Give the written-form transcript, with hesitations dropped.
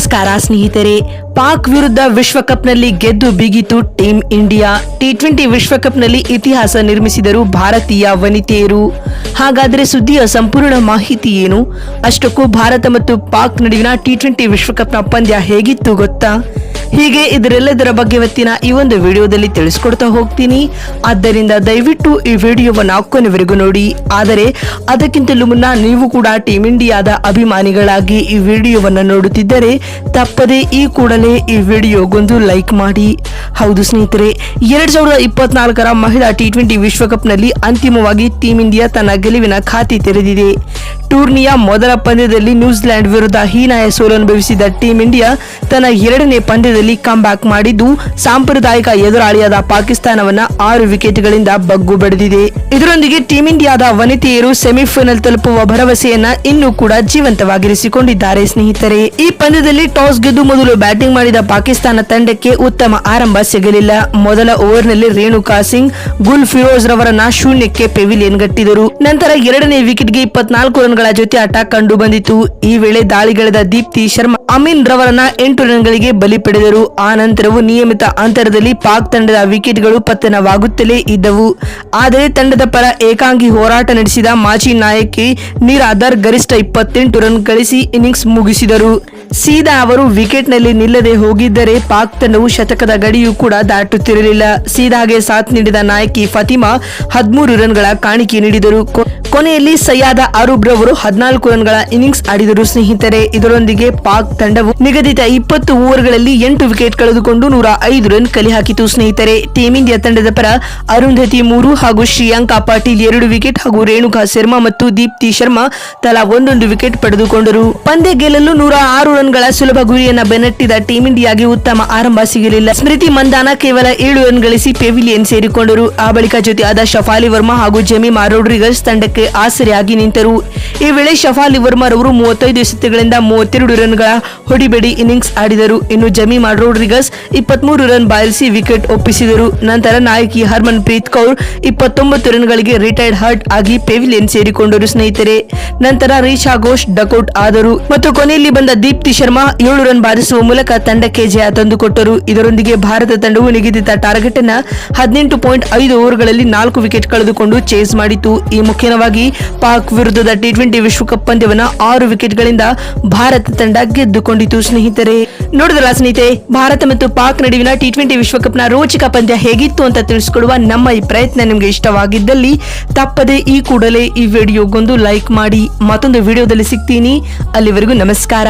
ನಮಸ್ಕಾರ ಸ್ನೇಹಿತರೆ. ಪಾಕ್ ವಿರುದ್ಧ ವಿಶ್ವಕಪ್ನಲ್ಲಿ ಗೆದ್ದು ಬಿಗಿತು ಟೀಂ ಇಂಡಿಯಾ. ಟಿ20 ವಿಶ್ವಕಪ್ನಲ್ಲಿ ಇತಿಹಾಸ ನಿರ್ಮಿಸಿದರು ಭಾರತೀಯ ವನಿತೆಯರು. ಹಾಗಾದರೆ ಸುದ್ದಿಯ ಸಂಪೂರ್ಣ ಮಾಹಿತಿ ಏನು? ಅಷ್ಟಕ್ಕೂ ಭಾರತ ಮತ್ತು ಪಾಕ್ ನಡುವಿನ ಟಿ20 ವಿಶ್ವಕಪ್ನ ಪಂದ್ಯ ಹೇಗಿತ್ತು ಗೊತ್ತಾ? ಹೀಗೆ ಇದರೆಲ್ಲದರ ಬಗ್ಗೆ ಇವತ್ತಿನ ಈ ಒಂದು ವಿಡಿಯೋದಲ್ಲಿ ತಿಳಿಸ್ಕೊಡ್ತಾ ಹೋಗ್ತೀನಿ. ಆದ್ದರಿಂದ ದಯವಿಟ್ಟು ಈ ವಿಡಿಯೋವನ್ನು ಕೊನೆವರೆಗೂ ನೋಡಿ. ಆದರೆ ಅದಕ್ಕಿಂತಲೂ ಮುನ್ನ ನೀವು ಕೂಡ ಟೀಂ ಇಂಡಿಯಾದ ಅಭಿಮಾನಿಗಳಾಗಿ ಈ ವಿಡಿಯೋವನ್ನು ನೋಡುತ್ತಿದ್ದರೆ ತಪ್ಪದೆ ಈ ಕೂಡಲೇ ಈ ವಿಡಿಯೋಗೊಂದು ಲೈಕ್ ಮಾಡಿ. ಹೌದು ಸ್ನೇಹಿತರೆ, 2024ರ ಮಹಿಳಾ ಟಿ20 ವಿಶ್ವಕಪ್ನಲ್ಲಿ ಅಂತಿಮವಾಗಿ ಟೀಂ ಇಂಡಿಯಾ ತನ್ನ ಗೆಲುವಿನ ಖಾತೆ ತೆರೆದಿದೆ. ಟೂರ್ನಿಯ ಮೊದಲ ಪಂದ್ಯದಲ್ಲಿ ನ್ಯೂಜಿಲೆಂಡ್ ವಿರುದ್ಧ ಹೀನಾಯ ಸೋಲನುಭವಿಸಿದ ಟೀಂ ಇಂಡಿಯಾ ತನ್ನ ಎರಡನೇ ಪಂದ್ಯದಲ್ಲಿ ಕಮ್ಬ್ಯಾಕ್ ಮಾಡಿದ್ದು ಸಾಂಪ್ರದಾಯಿಕ ಎದುರಾಳಿಯಾದ ಪಾಕಿಸ್ತಾನವನ್ನ 6 ವಿಕೆಟ್ಗಳಿಂದ ಬಗ್ಗು ಬಡಿದಿದೆ. ಇದರೊಂದಿಗೆ ಟೀಂ ಇಂಡಿಯಾದ ವನಿತೆಯರು ಸೆಮಿಫೈನಲ್ ತಲುಪುವ ಭರವಸೆಯನ್ನ ಇನ್ನೂ ಕೂಡ ಜೀವಂತವಾಗಿರಿಸಿಕೊಂಡಿದ್ದಾರೆ. ಸ್ನೇಹಿತರೆ, ಈ ಪಂದ್ಯದಲ್ಲಿ ಟಾಸ್ ಗೆದ್ದು ಮೊದಲು ಬ್ಯಾಟಿಂಗ್ ಮಾಡಿದ ಪಾಕಿಸ್ತಾನ ತಂಡಕ್ಕೆ ಉತ್ತಮ ಆರಂಭ ಸಿಗಲಿಲ್ಲ. ಮೊದಲ ಓವರ್ನಲ್ಲಿ ರೇಣುಕಾ ಸಿಂಗ್ ಗುಲ್ ಫಿರೋಜ್ ರವರನ್ನ ಶೂನ್ಯಕ್ಕೆ ಪೆವಿಲಿಯನ್ ಗಟ್ಟಿದರು. ನಂತರ ಎರಡನೇ ವಿಕೆಟ್ಗೆ 24 ರನ್ಗಳ ಜೊತೆ ಆಟ ಕಂಡು ಬಂದಿತು. ಈ ವೇಳೆ ದಾಳಿಗಿಳಿದ ದೀಪ್ತಿ ಶರ್ಮಾ ಅಮೀನ್ ರವರನ್ನ 8 ರನ್ಗಳಿಗೆ ಬಲಿ ಪಡೆದರು. ಆ ನಂತರವೂ ನಿಯಮಿತ ಅಂತರದಲ್ಲಿ ಪಾಕ್ ತಂಡದ ವಿಕೆಟ್ಗಳು ಪತನವಾಗುತ್ತಲೇ ಇದ್ದವು. ಆದರೆ ತಂಡದ ಪರ ಏಕಾಂಗಿ ಹೋರಾಟ ನಡೆಸಿದ ಮಾಜಿ ನಾಯಕಿ ನಿರಾದರ್ ಗರಿಷ್ಠ 28 ರನ್ ಗಳಿಸಿ ಇನ್ನಿಂಗ್ಸ್ ಮುಗಿಸಿದರು. ಸೀದಾ ಅವರು ವಿಕೆಟ್ನಲ್ಲಿ ನಿಲ್ಲದೆ ಹೋಗಿದ್ದರೆ ಪಾಕ್ ತಂಡವು ಶತಕದ ಗಡಿಯೂ ಕೂಡ ದಾಟುತ್ತಿರಲಿಲ್ಲ. ಸೀದಾಗೆ ಸಾಥ್ ನೀಡಿದ ನಾಯಕಿ ಫತಿಮಾ 13 ರನ್ಗಳ ಕಾಣಿಕೆ ನೀಡಿದರು. ಕೊನೆಯಲ್ಲಿ ಸಯ್ಯಾದ ಅರೂಬ್ ರವರು 14 ರನ್ಗಳ ಇನ್ನಿಂಗ್ಸ್ ಆಡಿದರು. ಸ್ನೇಹಿತರೆ, ಇದರೊಂದಿಗೆ ಪಾಕ್ ತಂಡವು ನಿಗದಿತ 20 ಓವರ್ಗಳಲ್ಲಿ 8 ವಿಕೆಟ್ ಕಳೆದುಕೊಂಡು 105 ರನ್ ಕಲೆ ಹಾಕಿತು. ಸ್ನೇಹಿತರೆ, ಟೀಂ ಇಂಡಿಯಾ ತಂಡದ ಪರ ಅರುಂಧತಿ 3 ಹಾಗೂ ಶ್ರೀಯಾಂಕಾ ಪಾಟೀಲ್ 2 ವಿಕೆಟ್ ಹಾಗೂ ರೇಣುಕಾ ಶರ್ಮಾ ಮತ್ತು ದೀಪ್ತಿ ಶರ್ಮಾ ತಲಾ 1 ವಿಕೆಟ್ ಪಡೆದುಕೊಂಡರು. ಪಂದ್ಯ ಗೆಲ್ಲಲು 106 ರನ್ಗಳ ಸುಲಭ ಗುರಿಯನ್ನ ಬೆನ್ನಟ್ಟಿದ ಟೀಂ ಇಂಡಿಯಾಗೆ ಉತ್ತಮ ಆರಂಭ ಸಿಗಲಿಲ್ಲ. ಸ್ಮೃತಿ ಮಂದಾನ ಕೇವಲ 7 ರನ್ ಗಳಿಸಿ ಪೆವಿಲಿಯನ್ ಸೇರಿಕೊಂಡರು. ಆ ಬಳಿಕ ಜೊತೆಯಾದ ಶಫಾಲಿ ವರ್ಮಾ ಹಾಗೂ ಜೆಮಿಮಾ ರೋಡ್ರಿಗಸ್ ತಂಡಕ್ಕೆ ಆಸರೆಯಾಗಿ ನಿಂತರು. ಈ ವೇಳೆ ಶಫಾಲಿ ವರ್ಮಾ ರವರು 35 ಎಸೆತಗಳಿಂದ 32 ರನ್ಗಳ ಹೊಡಿಬೇಡಿ ಇನ್ನಿಂಗ್ಸ್ ಆಡಿದರು. ಇನ್ನು ಜೆಮಿಮಾ ರೋಡ್ರಿಗಸ್ 23 ರನ್ ಬಾರಿಸಿ ವಿಕೆಟ್ ಒಪ್ಪಿಸಿದರು. ನಂತರ ನಾಯಕಿ ಹರ್ಮನ್ ಪ್ರೀತ್ ಕೌರ್ 29 ರನ್ಗಳಿಗೆ ರಿಟೈರ್ಡ್ ಹರ್ಟ್ ಆಗಿ ಪೆವಿಲಿಯನ್ ಸೇರಿಕೊಂಡರು. ಸ್ನೇಹಿತರೆ, ನಂತರ ರೀಶಾ ಘೋಷ್ ಡಕೌಟ್ ಆದರು ಮತ್ತು ಕೊನೆಯಲ್ಲಿ ಬಂದ ದೀಪ್ತಿ ಶರ್ಮಾ 7 ರನ್ ಬಾರಿಸುವ ಮೂಲಕ ತಂಡಕ್ಕೆ ಜಯ ತಂದುಕೊಟ್ಟರು. ಇದರೊಂದಿಗೆ ಭಾರತ ತಂಡವು ನಿಗದಿತ ಟಾರ್ಗೆಟ್ ಅನ್ನ 18.5 ಓವರ್ಗಳಲ್ಲಿ 4 ವಿಕೆಟ್ ಕಳೆದುಕೊಂಡು ಚೇಸ್ ಮಾಡಿತು. ಈ ಮುಖ್ಯವಾಗಿ ಪಾಕ್ ವಿರುದ್ಧದ ಟಿ20 ವಿಶ್ವಕಪ್ ಪಂದ್ಯವನ್ನ 6 ವಿಕೆಟ್ಗಳಿಂದ ಭಾರತ ತಂಡ ಗೆದ್ದುಕೊಂಡಿತು. ಸ್ನೇಹಿತರೆ, ನೋಡಿದ್ರಲ್ಲ ಸ್ನೇಹಿತರೆ, ಭಾರತ ಮತ್ತು ಪಾಕ್ ನಡುವಿನ ಟಿ20 ವಿಶ್ವಕಪ್ನ ರೋಚಕ ಪಂದ್ಯ ಹೇಗಿತ್ತು ಅಂತ ತಿಳಿಸಿಕೊಡುವ ನಮ್ಮ ಈ ಪ್ರಯತ್ನ ನಿಮಗೆ ಇಷ್ಟವಾಗಿದ್ದಲ್ಲಿ ತಪ್ಪದೆ ಈ ಕೂಡಲೇ ಈ ವಿಡಿಯೋಗೊಂದು ಲೈಕ್ ಮಾಡಿ. ಮತ್ತೊಂದು ವಿಡಿಯೋದಲ್ಲಿ ಸಿಗ್ತೀನಿ. ಅಲ್ಲಿವರೆಗೂ ನಮಸ್ಕಾರ.